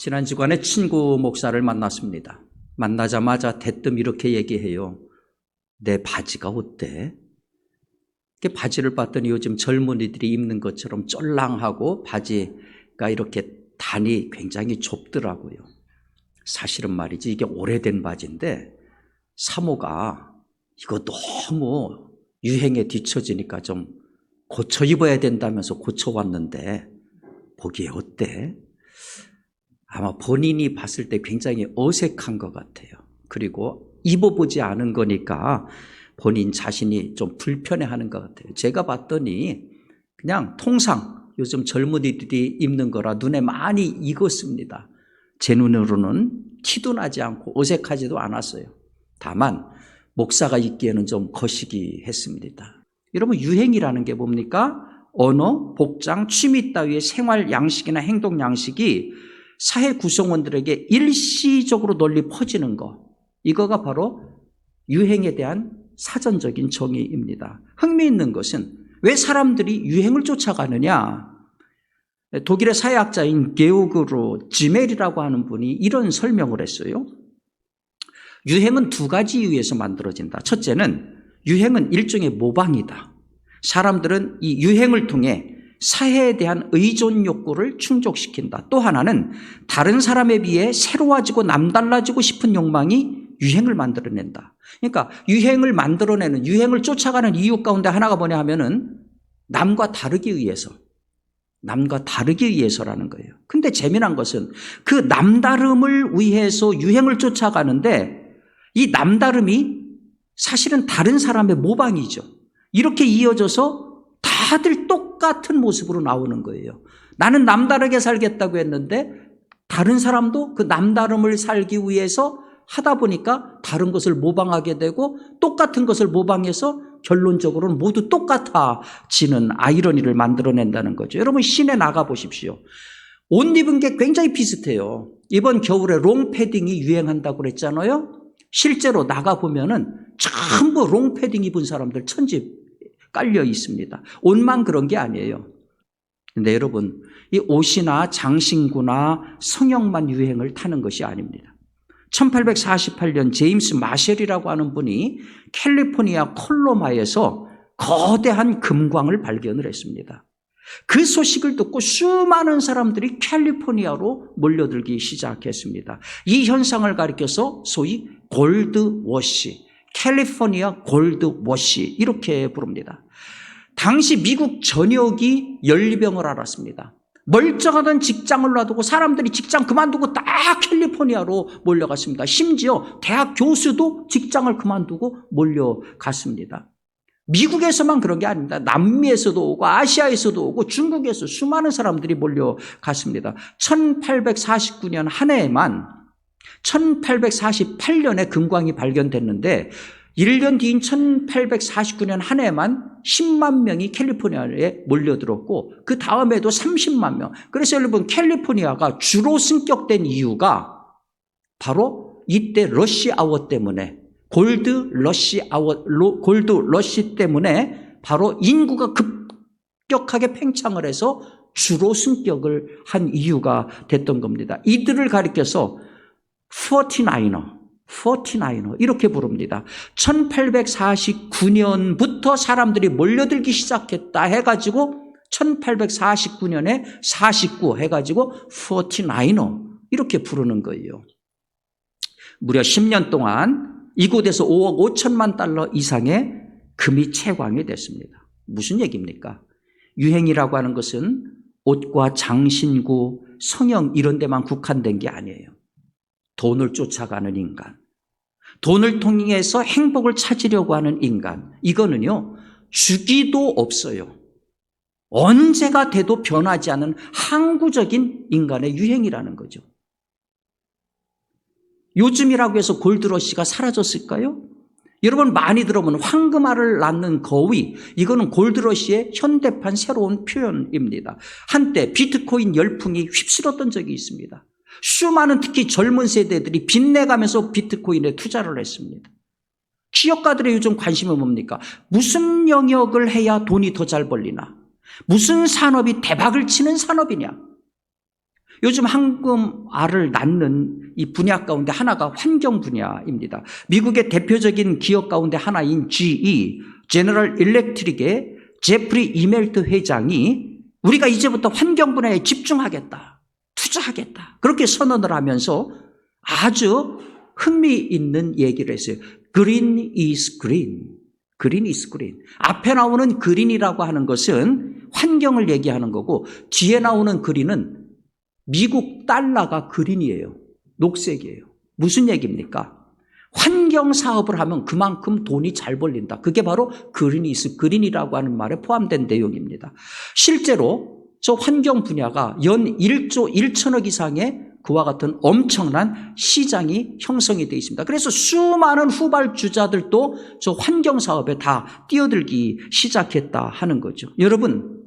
지난 주간에 친구 목사를 만났습니다. 만나자마자 대뜸 이렇게 얘기해요. 내 바지가 어때? 이렇게 바지를 봤더니 요즘 젊은이들이 입는 것처럼 쫄랑하고 바지가 이렇게 단이 굉장히 좁더라고요. 사실은 말이지 이게 오래된 바지인데 사모가 이거 너무 유행에 뒤처지니까 좀 고쳐 입어야 된다면서 고쳐왔는데 보기에 어때? 아마 본인이 봤을 때 굉장히 어색한 것 같아요. 그리고 입어보지 않은 거니까 본인 자신이 좀 불편해하는 것 같아요. 제가 봤더니 그냥 통상 요즘 젊은이들이 입는 거라 눈에 많이 익었습니다. 제 눈으로는 티도 나지 않고 어색하지도 않았어요. 다만 목사가 입기에는 좀 거시기 했습니다. 여러분, 유행이라는 게 뭡니까? 언어, 복장, 취미 따위의 생활 양식이나 행동 양식이 사회 구성원들에게 일시적으로 널리 퍼지는 거, 이거가 바로 유행에 대한 사전적인 정의입니다. 흥미있는 것은 왜 사람들이 유행을 쫓아가느냐? 독일의 사회학자인 게오그로 지멜이라고 하는 분이 이런 설명을 했어요. 유행은 두 가지 이유에서 만들어진다. 첫째는 유행은 일종의 모방이다. 사람들은 이 유행을 통해 사회에 대한 의존 욕구를 충족시킨다. 또 하나는 다른 사람에 비해 새로워지고 남달라지고 싶은 욕망이 유행을 만들어낸다. 그러니까 유행을 만들어내는, 유행을 쫓아가는 이유 가운데 하나가 뭐냐 하면은 남과 다르기 위해서라는 거예요. 근데 재미난 것은 그 남다름을 위해서 유행을 쫓아가는데 이 남다름이 사실은 다른 사람의 모방이죠. 이렇게 이어져서 다들 똑같은 모습으로 나오는 거예요. 나는 남다르게 살겠다고 했는데 다른 사람도 그 남다름을 살기 위해서 하다 보니까 다른 것을 모방하게 되고 똑같은 것을 모방해서 결론적으로는 모두 똑같아지는 아이러니를 만들어낸다는 거죠. 여러분, 시내 나가보십시오. 옷 입은 게 굉장히 비슷해요. 이번 겨울에 롱패딩이 유행한다고 그랬잖아요. 실제로 나가보면은 전부 롱패딩 입은 사람들 천지 깔려 있습니다. 옷만 그런 게 아니에요. 근데 여러분, 이 옷이나 장신구나 성형만 유행을 타는 것이 아닙니다. 1848년 제임스 마셜이라고 하는 분이 캘리포니아 콜로마에서 거대한 금광을 발견을 했습니다. 그 소식을 듣고 수많은 사람들이 캘리포니아로 몰려들기 시작했습니다. 이 현상을 가리켜서 소위 골드워시, 캘리포니아 골드워시 이렇게 부릅니다. 당시 미국 전역이 연리병을 앓았습니다. 멀쩡하던 직장을 놔두고 사람들이 직장 그만두고 다 캘리포니아로 몰려갔습니다. 심지어 대학 교수도 직장을 그만두고 몰려갔습니다. 미국에서만 그런 게 아닙니다. 남미에서도 오고 아시아에서도 오고 중국에서 수많은 사람들이 몰려갔습니다. 1849년 한 해에만 1848년에 금광이 발견됐는데 1년 뒤인 1849년 한 해에만 10만 명이 캘리포니아에 몰려들었고 그 다음에도 30만 명. 그래서 여러분, 캘리포니아가 주로 승격된 이유가 바로 이때 러시아워 때문에, 골드 러시 때문에 바로 인구가 급격하게 팽창을 해서 주로 승격을 한 이유가 됐던 겁니다. 이들을 가리켜서 49er 이렇게 부릅니다. 1849년부터 사람들이 몰려들기 시작했다 해가지고 1849년에 49 해가지고 49er 이렇게 부르는 거예요. 무려 10년 동안 이곳에서 5억 5천만 달러 이상의 금이 채광이 됐습니다. 무슨 얘기입니까? 유행이라고 하는 것은 옷과 장신구, 성형 이런 데만 국한된 게 아니에요. 돈을 쫓아가는 인간, 돈을 통해서 행복을 찾으려고 하는 인간, 이거는요 주기도 없어요. 언제가 돼도 변하지 않은 항구적인 인간의 유행이라는 거죠. 요즘이라고 해서 골드러시가 사라졌을까요? 여러분, 많이 들어보면 황금알을 낳는 거위, 이거는 골드러시의 현대판 새로운 표현입니다. 한때 비트코인 열풍이 휩쓸었던 적이 있습니다. 수많은 특히 젊은 세대들이 빚내가면서 비트코인에 투자를 했습니다. 기업가들의 요즘 관심은 뭡니까? 무슨 영역을 해야 돈이 더 잘 벌리나? 무슨 산업이 대박을 치는 산업이냐? 요즘 황금알을 낳는 이 분야 가운데 하나가 환경 분야입니다. 미국의 대표적인 기업 가운데 하나인 GE, 제너럴 일렉트릭의 제프리 이멜트 회장이 우리가 이제부터 환경 분야에 집중하겠다, 투자하겠다, 그렇게 선언을 하면서 아주 흥미있는 얘기를 했어요. Green is green. Green is green. 앞에 나오는 그린이라고 하는 것은 환경을 얘기하는 거고, 뒤에 나오는 그린은 미국 달러가 그린이에요. 녹색이에요. 무슨 얘기입니까? 환경 사업을 하면 그만큼 돈이 잘 벌린다. 그게 바로 그린이라고 하는 말에 포함된 내용입니다. 실제로 저 환경 분야가 연 1조 1천억 이상의 그와 같은 엄청난 시장이 형성이 되어 있습니다. 그래서 수많은 후발주자들도 저 환경 사업에 다 뛰어들기 시작했다 하는 거죠. 여러분,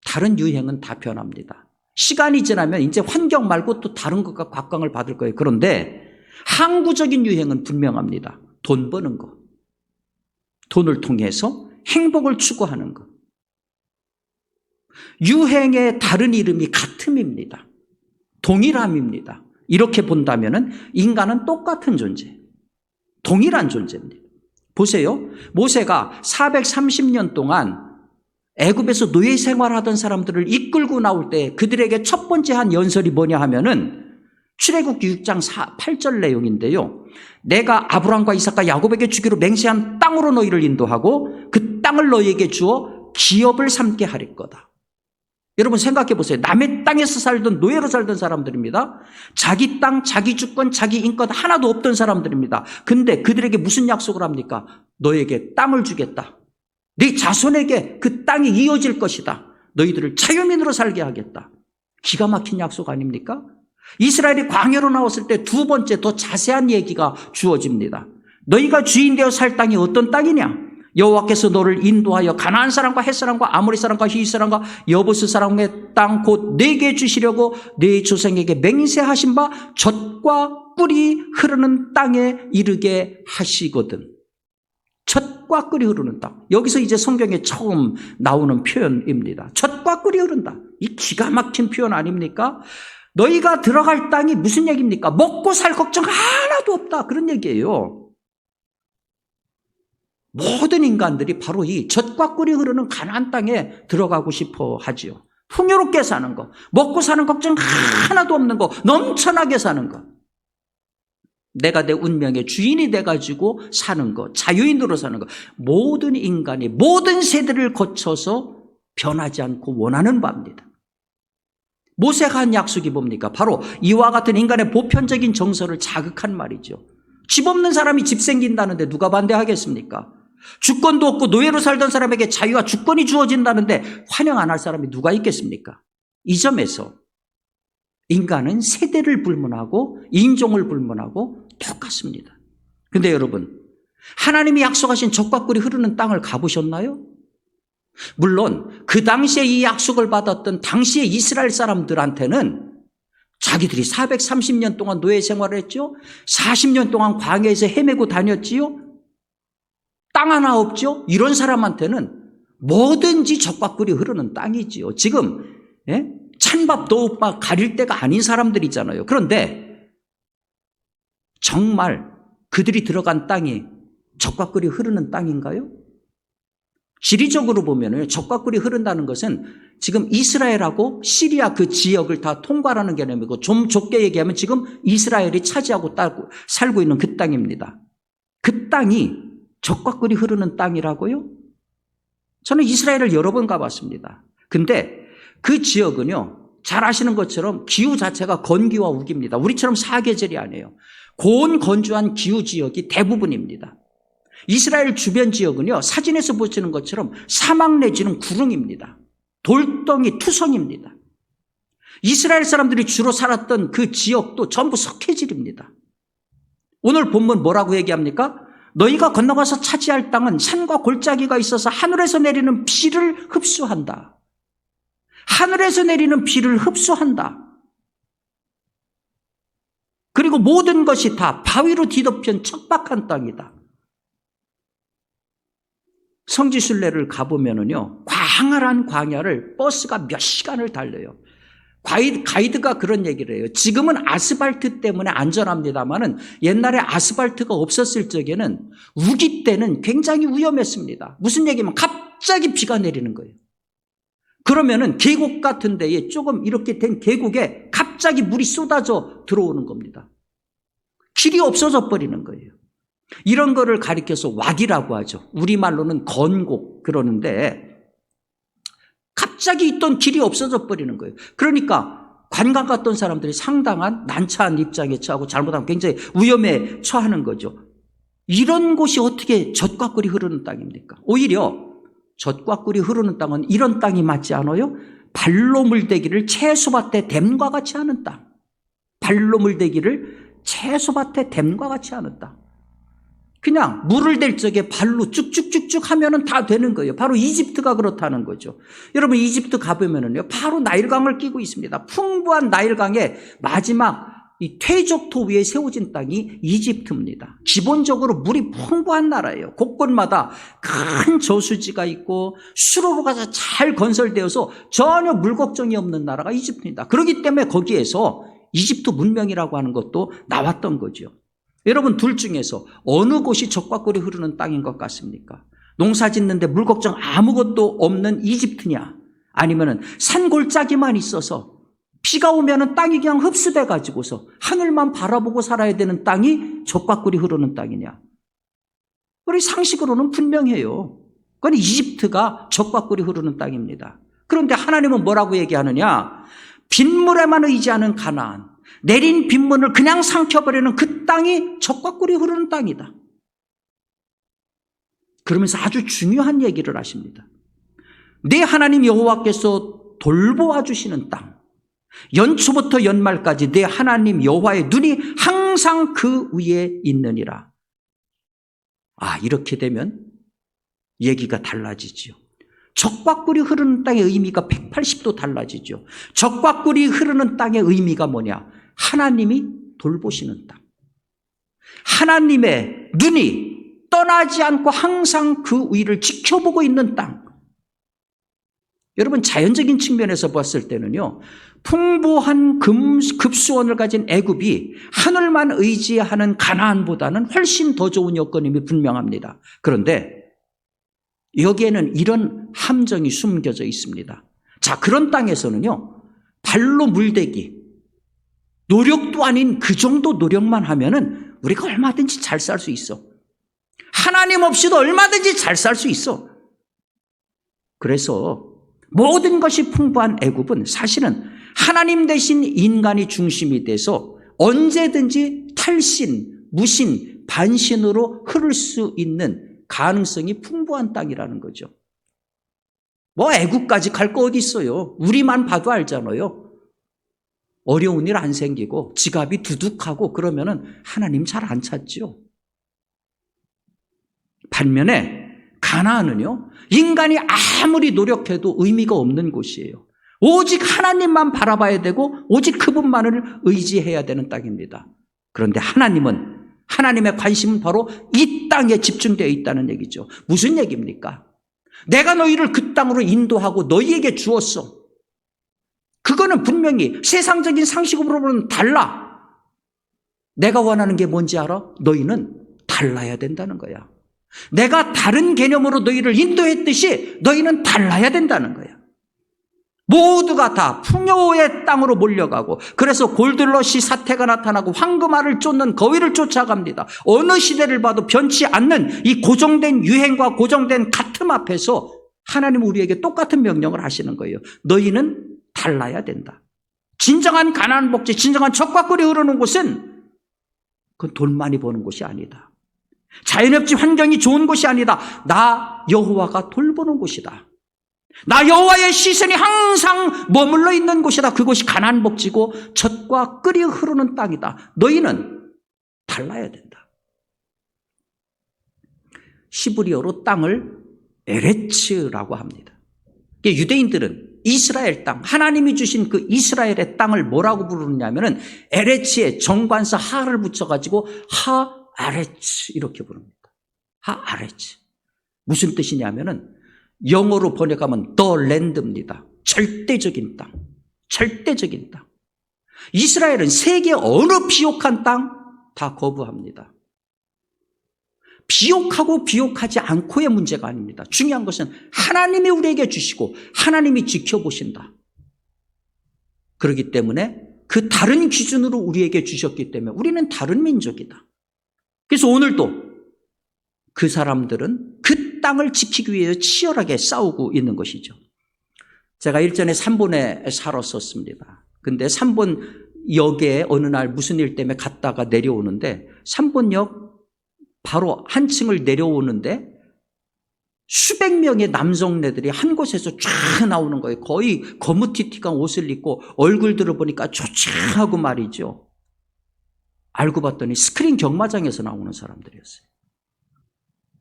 다른 유행은 다 변합니다. 시간이 지나면 이제 환경 말고 또 다른 것과 곽광을 받을 거예요. 그런데 항구적인 유행은 분명합니다. 돈 버는 거. 돈을 통해서 행복을 추구하는 것. 유행의 다른 이름이 같음입니다. 동일함입니다. 이렇게 본다면 인간은 똑같은 존재, 동일한 존재입니다. 보세요. 모세가 430년 동안 애굽에서 노예 생활하던 사람들을 이끌고 나올 때 그들에게 첫 번째 한 연설이 뭐냐 하면은 출애굽기 6장 8절 내용인데요. 내가 아브라함과 이삭과 야곱에게 주기로 맹세한 땅으로 너희를 인도하고 그 땅을 너희에게 주어 기업을 삼게 하릴 거다. 여러분 생각해 보세요. 남의 땅에서 살던 노예로 살던 사람들입니다. 자기 땅, 자기 주권, 자기 인권 하나도 없던 사람들입니다. 근데 그들에게 무슨 약속을 합니까? 너에게 땅을 주겠다. 네 자손에게 그 땅이 이어질 것이다. 너희들을 자유민으로 살게 하겠다. 기가 막힌 약속 아닙니까? 이스라엘이 광야로 나왔을 때 두 번째 더 자세한 얘기가 주어집니다. 너희가 주인 되어 살 땅이 어떤 땅이냐? 여호와께서 너를 인도하여 가나안 사람과 헷 사람과 아모리 사람과 히윗 사람과 여부스 사람의 땅 곧 내게 주시려고 네 조상에게 맹세하신 바 젖과 꿀이 흐르는 땅에 이르게 하시거든. 젖과 꿀이 흐르는 땅. 여기서 이제 성경에 처음 나오는 표현입니다. 젖과 꿀이 흐른다. 이 기가 막힌 표현 아닙니까? 너희가 들어갈 땅이 무슨 얘기입니까? 먹고 살 걱정 하나도 없다. 그런 얘기예요. 모든 인간들이 바로 이 젖과 꿀이 흐르는 가나안 땅에 들어가고 싶어 하지요. 풍요롭게 사는 거, 먹고 사는 걱정 하나도 없는 거, 넘쳐나게 사는 거. 내가 내 운명의 주인이 돼가지고 사는 거, 자유인으로 사는 거. 모든 인간이 모든 세대를 거쳐서 변하지 않고 원하는 바입니다. 모세가 한 약속이 뭡니까? 바로 이와 같은 인간의 보편적인 정서를 자극한 말이죠. 집 없는 사람이 집 생긴다는데 누가 반대하겠습니까? 주권도 없고 노예로 살던 사람에게 자유와 주권이 주어진다는데 환영 안 할 사람이 누가 있겠습니까? 이 점에서 인간은 세대를 불문하고 인종을 불문하고 똑같습니다. 근데 여러분, 하나님이 약속하신 젖과 꿀이 흐르는 땅을 가보셨나요? 물론 그 당시에 이 약속을 받았던 당시의 이스라엘 사람들한테는 자기들이 430년 동안 노예 생활을 했죠. 40년 동안 광야에서 헤매고 다녔지요. 땅 하나 없죠. 이런 사람한테는 뭐든지 젖과 꿀이 흐르는 땅이지요. 지금 찬밥 더욱밥 가릴 때가 아닌 사람들이잖아요. 그런데 정말 그들이 들어간 땅이 젖과 꿀이 흐르는 땅인가요? 지리적으로 보면 젖과 꿀이 흐른다는 것은 지금 이스라엘하고 시리아 그 지역을 다 통과하는 개념이고, 좀 좁게 얘기하면 지금 이스라엘이 차지하고 살고 있는 그 땅입니다. 그 땅이 젖과 꿀이 흐르는 땅이라고요? 저는 이스라엘을 여러 번 가봤습니다. 근데 그 지역은요, 잘 아시는 것처럼 기후 자체가 건기와 우기입니다. 우리처럼 사계절이 아니에요. 고온 건조한 기후 지역이 대부분입니다. 이스라엘 주변 지역은요, 사진에서 보시는 것처럼 사막 내지는 구릉입니다. 돌덩이 투성입니다. 이스라엘 사람들이 주로 살았던 그 지역도 전부 석회질입니다. 오늘 본문 뭐라고 얘기합니까? 너희가 건너가서 차지할 땅은 산과 골짜기가 있어서 하늘에서 내리는 비를 흡수한다. 하늘에서 내리는 비를 흡수한다. 그리고 모든 것이 다 바위로 뒤덮인 척박한 땅이다. 성지순례를 가보면은요, 광활한 광야를 버스가 몇 시간을 달려요. 가이드가 그런 얘기를 해요. 지금은 아스팔트 때문에 안전합니다만은 옛날에 아스팔트가 없었을 적에는 우기 때는 굉장히 위험했습니다. 무슨 얘기냐면 갑자기 비가 내리는 거예요. 그러면은 계곡 같은 데에 조금 이렇게 된 계곡에 갑자기 물이 쏟아져 들어오는 겁니다. 길이 없어져 버리는 거예요. 이런 거를 가리켜서 왁이라고 하죠. 우리말로는 건곡 그러는데 갑자기 있던 길이 없어져 버리는 거예요. 그러니까 관광 갔던 사람들이 상당한 난처한 입장에 처하고 잘못하면 굉장히 위험에 처하는 거죠. 이런 곳이 어떻게 젖과 꿀이 흐르는 땅입니까? 오히려 젖과 꿀이 흐르는 땅은 이런 땅이 맞지 않아요? 발로 물대기를 채소밭에 댐과 같이 하는 땅. 발로 물대기를 채소밭에 댐과 같이 하는 땅. 그냥 물을 댈 적에 발로 쭉쭉쭉쭉 하면은 다 되는 거예요. 바로 이집트가 그렇다는 거죠. 여러분 이집트 가보면은요, 바로 나일강을 끼고 있습니다. 풍부한 나일강의 마지막 이 퇴적토 위에 세워진 땅이 이집트입니다. 기본적으로 물이 풍부한 나라예요. 곳곳마다 큰 저수지가 있고 수로로가 잘 건설되어서 전혀 물 걱정이 없는 나라가 이집트입니다. 그렇기 때문에 거기에서 이집트 문명이라고 하는 것도 나왔던 거죠. 여러분 둘 중에서 어느 곳이 젖과 꿀이 흐르는 땅인 것 같습니까? 농사 짓는데 물 걱정 아무것도 없는 이집트냐? 아니면은 산골짜기만 있어서 비가 오면은 땅이 그냥 흡수돼 가지고서 하늘만 바라보고 살아야 되는 땅이 젖과 꿀이 흐르는 땅이냐? 우리 상식으로는 분명해요. 그건 이집트가 젖과 꿀이 흐르는 땅입니다. 그런데 하나님은 뭐라고 얘기하느냐? 빗물에만 의지하는 가나안, 내린 빗물을 그냥 삼켜버리는 그 땅이 젖과 꿀이 흐르는 땅이다. 그러면서 아주 중요한 얘기를 하십니다. 내 하나님 여호와께서 돌보아 주시는 땅, 연초부터 연말까지 내 하나님 여호와의 눈이 항상 그 위에 있느니라. 아, 이렇게 되면 얘기가 달라지죠. 젖과 꿀이 흐르는 땅의 의미가 180도 달라지죠. 젖과 꿀이 흐르는 땅의 의미가 뭐냐? 하나님이 돌보시는 땅. 하나님의 눈이 떠나지 않고 항상 그 위를 지켜보고 있는 땅. 여러분 자연적인 측면에서 봤을 때는요, 풍부한 급수원을 가진 애굽이 하늘만 의지하는 가나안보다는 훨씬 더 좋은 여건임이 분명합니다. 그런데 여기에는 이런 함정이 숨겨져 있습니다. 자, 그런 땅에서는요, 발로 물대기, 노력도 아닌 그 정도 노력만 하면은 우리가 얼마든지 잘 살 수 있어. 하나님 없이도 얼마든지 잘 살 수 있어. 그래서 모든 것이 풍부한 애굽은 사실은 하나님 대신 인간이 중심이 돼서 언제든지 탈신, 무신, 반신으로 흐를 수 있는 가능성이 풍부한 땅이라는 거죠. 뭐 애국까지 갈 거 어디 있어요. 우리만 봐도 알잖아요. 어려운 일 안 생기고 지갑이 두둑하고 그러면은 하나님 잘 안 찾죠. 반면에 가나안은요, 인간이 아무리 노력해도 의미가 없는 곳이에요. 오직 하나님만 바라봐야 되고 오직 그분만을 의지해야 되는 땅입니다. 그런데 하나님은, 하나님의 관심은 바로 이 땅에 집중되어 있다는 얘기죠. 무슨 얘기입니까? 내가 너희를 그 땅으로 인도하고 너희에게 주었어. 그거는 분명히 세상적인 상식으로는 달라. 내가 원하는 게 뭔지 알아? 너희는 달라야 된다는 거야. 내가 다른 개념으로 너희를 인도했듯이 너희는 달라야 된다는 거야. 모두가 다 풍요의 땅으로 몰려가고, 그래서 골드러시 사태가 나타나고 황금알을 쫓는 거위를 쫓아갑니다. 어느 시대를 봐도 변치 않는 이 고정된 유행과 고정된 가틈 앞에서 하나님은 우리에게 똑같은 명령을 하시는 거예요. 너희는 달라야 된다. 진정한 가나안 복지, 진정한 젖과 꿀이 흐르는 곳은 그건 돈 많이 버는 곳이 아니다. 자연협지 환경이 좋은 곳이 아니다. 나 여호와가 돌보는 곳이다. 나 여호와의 시선이 항상 머물러 있는 곳이다. 그곳이 가나안 복지고 젖과 꿀이 흐르는 땅이다. 너희는 달라야 된다. 히브리어로 땅을 에레츠라고 합니다. 유대인들은 이스라엘 땅, 하나님이 주신 그 이스라엘의 땅을 뭐라고 부르느냐면은 에레츠에 정관사 하를 붙여가지고 하아레츠 이렇게 부릅니다. 하아레츠. 무슨 뜻이냐면은 영어로 번역하면 the land입니다. 절대적인 땅, 절대적인 땅. 이스라엘은 세계 어느 비옥한 땅 다 거부합니다. 비옥하고 비옥하지 않고의 문제가 아닙니다. 중요한 것은 하나님이 우리에게 주시고 하나님이 지켜보신다. 그렇기 때문에 그 다른 기준으로 우리에게 주셨기 때문에 우리는 다른 민족이다. 그래서 오늘도 그 사람들은 그 땅을 지키기 위해 치열하게 싸우고 있는 것이죠. 제가 일전에 삼본에 살았었습니다. 근데 삼본 역에 어느 날 무슨 일 때문에 갔다가 내려오는데 삼본역 바로 한 층을 내려오는데 수백 명의 남성네들이 한 곳에서 쫙 나오는 거예요. 거의 거무튀튀한 옷을 입고 얼굴들을 보니까 조촐하고 말이죠. 알고 봤더니 스크린 경마장에서 나오는 사람들이었어요.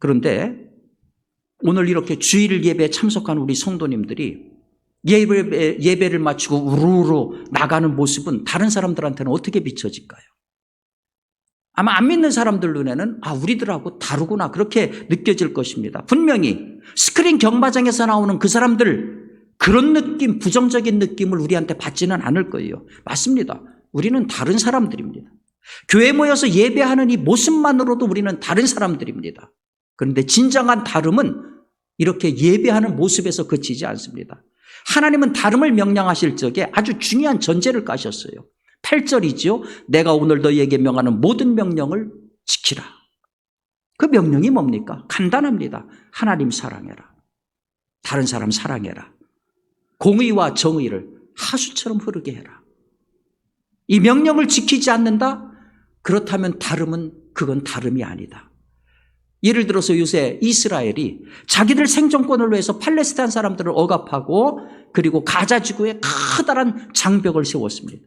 그런데 오늘 이렇게 주일 예배에 참석한 우리 성도님들이 예배를 마치고 우르르 나가는 모습은 다른 사람들한테는 어떻게 비춰질까요? 아마 안 믿는 사람들 눈에는 우리들하고 다르구나 그렇게 느껴질 것입니다. 분명히 스크린 경마장에서 나오는 그 사람들 그런 느낌, 부정적인 느낌을 우리한테 받지는 않을 거예요. 맞습니다. 우리는 다른 사람들입니다. 교회 모여서 예배하는 이 모습만으로도 우리는 다른 사람들입니다. 그런데 진정한 다름은 이렇게 예배하는 모습에서 그치지 않습니다. 하나님은 다름을 명령하실 적에 아주 중요한 전제를 까셨어요. 8절이죠. 내가 오늘 너희에게 명하는 모든 명령을 지키라. 그 명령이 뭡니까? 간단합니다. 하나님 사랑해라. 다른 사람 사랑해라. 공의와 정의를 하수처럼 흐르게 해라. 이 명령을 지키지 않는다? 그렇다면 다름은 그건 다름이 아니다. 예를 들어서 요새 이스라엘이 자기들 생존권을 위해서 팔레스타인 사람들을 억압하고 그리고 가자 지구에 커다란 장벽을 세웠습니다.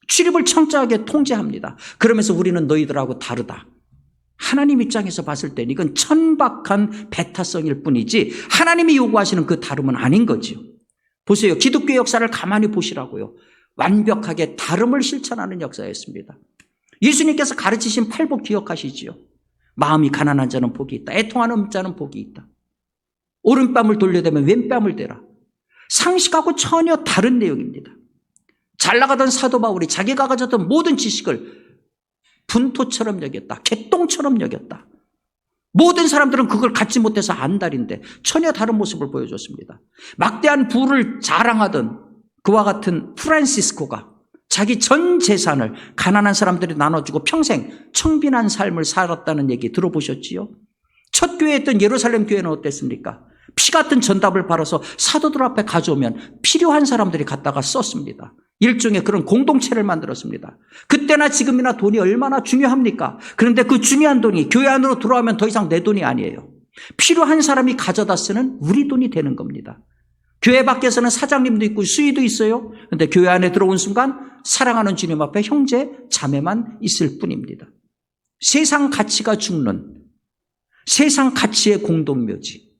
출입을 철저하게 통제합니다. 그러면서 우리는 너희들하고 다르다. 하나님 입장에서 봤을 때는 이건 천박한 배타성일 뿐이지 하나님이 요구하시는 그 다름은 아닌 거죠. 보세요. 기독교 역사를 가만히 보시라고요. 완벽하게 다름을 실천하는 역사였습니다. 예수님께서 가르치신 팔복 기억하시지요. 마음이 가난한 자는 복이 있다. 애통하는 자는 복이 있다. 오른뺨을 돌려대면 왼뺨을 대라. 상식하고 전혀 다른 내용입니다. 잘 나가던 사도 바울이 자기가 가졌던 모든 지식을 분토처럼 여겼다. 개똥처럼 여겼다. 모든 사람들은 그걸 갖지 못해서 안달인데 전혀 다른 모습을 보여줬습니다. 막대한 부를 자랑하던 그와 같은 프란시스코가 자기 전 재산을 가난한 사람들이 나눠주고 평생 청빈한 삶을 살았다는 얘기 들어보셨지요? 첫 교회였던 예루살렘 교회는 어땠습니까? 피 같은 전답을 팔아서 사도들 앞에 가져오면 필요한 사람들이 갖다가 썼습니다. 일종의 그런 공동체를 만들었습니다. 그때나 지금이나 돈이 얼마나 중요합니까? 그런데 그 중요한 돈이 교회 안으로 들어오면 더 이상 내 돈이 아니에요. 필요한 사람이 가져다 쓰는 우리 돈이 되는 겁니다. 교회 밖에서는 사장님도 있고 수의도 있어요. 그런데 교회 안에 들어온 순간 사랑하는 주님 앞에 형제, 자매만 있을 뿐입니다. 세상 가치가 죽는 세상 가치의 공동묘지.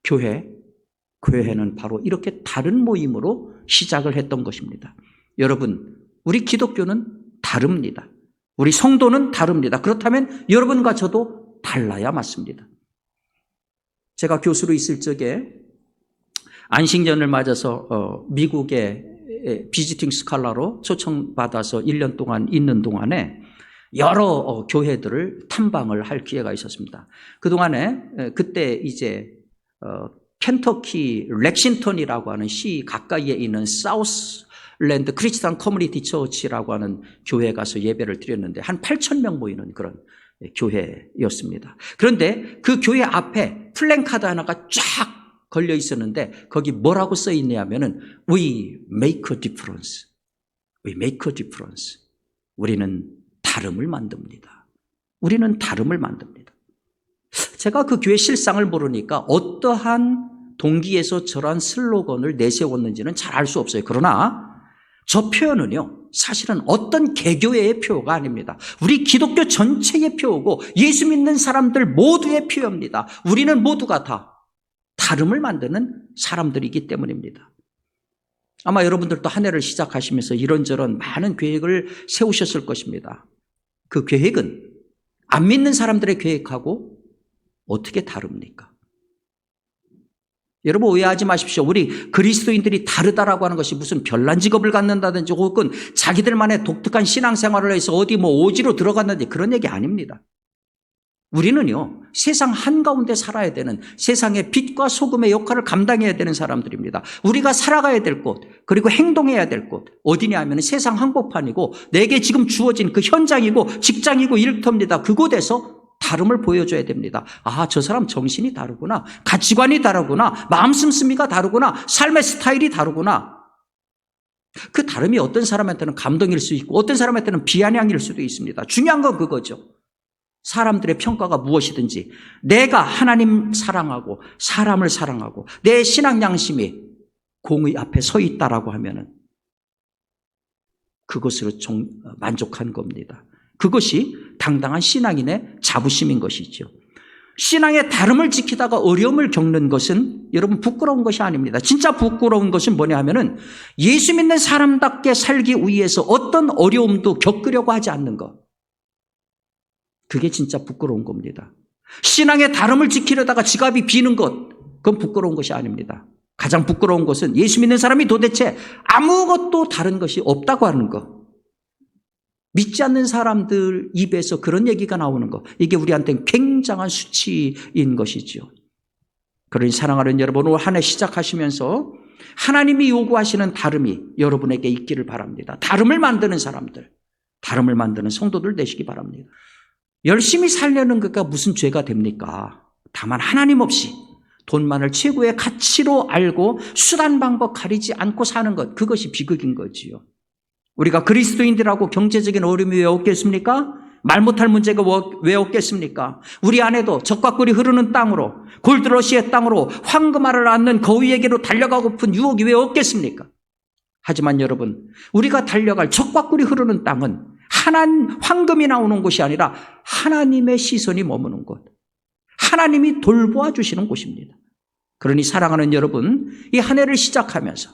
교회는 바로 이렇게 다른 모임으로 시작을 했던 것입니다. 여러분, 우리 기독교는 다릅니다. 우리 성도는 다릅니다. 그렇다면 여러분과 저도 달라야 맞습니다. 제가 교수로 있을 적에 안식년을 맞아서 미국의 비지팅 스칼라로 초청받아서 1년 동안 있는 동안에 여러 교회들을 탐방을 할 기회가 있었습니다. 그때 이제 켄터키 렉싱턴이라고 하는 시 가까이에 있는 사우스랜드 크리스찬 커뮤니티 처치라고 하는 교회에 가서 예배를 드렸는데 한 8,000명 모이는 그런 교회였습니다. 그런데 그 교회 앞에 플랜카드 하나가 쫙 걸려 있었는데 거기 뭐라고 써 있냐면은 We make a difference. We make a difference. 우리는 다름을 만듭니다. 우리는 다름을 만듭니다. 제가 그 교회 실상을 모르니까 어떠한 동기에서 저러한 슬로건을 내세웠는지는 잘 알 수 없어요. 그러나 저 표현은요, 사실은 어떤 개교회의 표가 아닙니다. 우리 기독교 전체의 표고 예수 믿는 사람들 모두의 표입니다. 우리는 모두가 다 다름을 만드는 사람들이기 때문입니다. 아마 여러분들도 한 해를 시작하시면서 이런저런 많은 계획을 세우셨을 것입니다. 그 계획은 안 믿는 사람들의 계획하고 어떻게 다릅니까? 여러분 오해하지 마십시오. 우리 그리스도인들이 다르다라고 하는 것이 무슨 별난 직업을 갖는다든지 혹은 자기들만의 독특한 신앙생활을 해서 어디 뭐 오지로 들어갔는지 그런 얘기 아닙니다. 우리는요, 세상 한가운데 살아야 되는, 세상의 빛과 소금의 역할을 감당해야 되는 사람들입니다. 우리가 살아가야 될 곳, 그리고 행동해야 될 곳, 어디냐 하면 세상 한복판이고 내게 지금 주어진 그 현장이고 직장이고 일터입니다. 그곳에서 다름을 보여줘야 됩니다. 아, 저 사람 정신이 다르구나, 가치관이 다르구나, 마음 씀씀이가 다르구나, 삶의 스타일이 다르구나. 그 다름이 어떤 사람한테는 감동일 수 있고 어떤 사람한테는 비아냥일 수도 있습니다. 중요한 건 그거죠. 사람들의 평가가 무엇이든지 내가 하나님 사랑하고 사람을 사랑하고 내 신앙 양심이 공의 앞에 서 있다라고 하면은 그것으로 만족한 겁니다. 그것이 당당한 신앙인의 자부심인 것이죠. 신앙의 다름을 지키다가 어려움을 겪는 것은 여러분 부끄러운 것이 아닙니다. 진짜 부끄러운 것은 뭐냐 하면은 예수 믿는 사람답게 살기 위해서 어떤 어려움도 겪으려고 하지 않는 것. 그게 진짜 부끄러운 겁니다. 신앙의 다름을 지키려다가 지갑이 비는 것, 그건 부끄러운 것이 아닙니다. 가장 부끄러운 것은 예수 믿는 사람이 도대체 아무것도 다른 것이 없다고 하는 것. 믿지 않는 사람들 입에서 그런 얘기가 나오는 것, 이게 우리한테는 굉장한 수치인 것이죠. 그러니 사랑하는 여러분, 올 한 해 시작하시면서 하나님이 요구하시는 다름이 여러분에게 있기를 바랍니다. 다름을 만드는 사람들, 다름을 만드는 성도들 되시기 바랍니다. 열심히 살려는 것가 무슨 죄가 됩니까? 다만 하나님 없이 돈만을 최고의 가치로 알고 수단 방법 가리지 않고 사는 것, 그것이 비극인 거지요. 우리가 그리스도인들하고 경제적인 어려움이 왜 없겠습니까? 말 못할 문제가 왜 없겠습니까? 우리 안에도 적과 꿀이 흐르는 땅으로, 골드러시의 땅으로 황금알을 낳는 거위에게로 달려가고픈 유혹이 왜 없겠습니까? 하지만 여러분, 우리가 달려갈 적과 꿀이 흐르는 땅은 황금이 나오는 곳이 아니라 하나님의 시선이 머무는 곳, 하나님이 돌보아 주시는 곳입니다. 그러니 사랑하는 여러분, 이 한 해를 시작하면서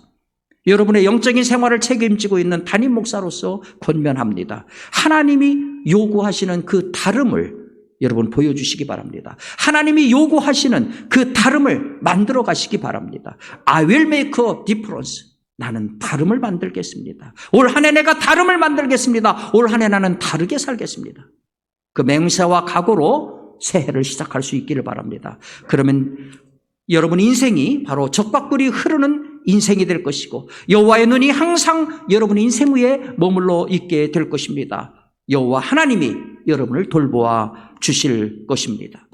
여러분의 영적인 생활을 책임지고 있는 담임 목사로서 권면합니다. 하나님이 요구하시는 그 다름을 여러분 보여주시기 바랍니다. 하나님이 요구하시는 그 다름을 만들어 가시기 바랍니다. I will make a difference. 나는 다름을 만들겠습니다. 올 한 해 내가 다름을 만들겠습니다. 올 한 해 나는 다르게 살겠습니다. 그 맹세와 각오로 새해를 시작할 수 있기를 바랍니다. 그러면 여러분 인생이 바로 적과 꿀이 흐르는 인생이 될 것이고 여호와의 눈이 항상 여러분 인생 위에 머물러 있게 될 것입니다. 여호와 하나님이 여러분을 돌보아 주실 것입니다.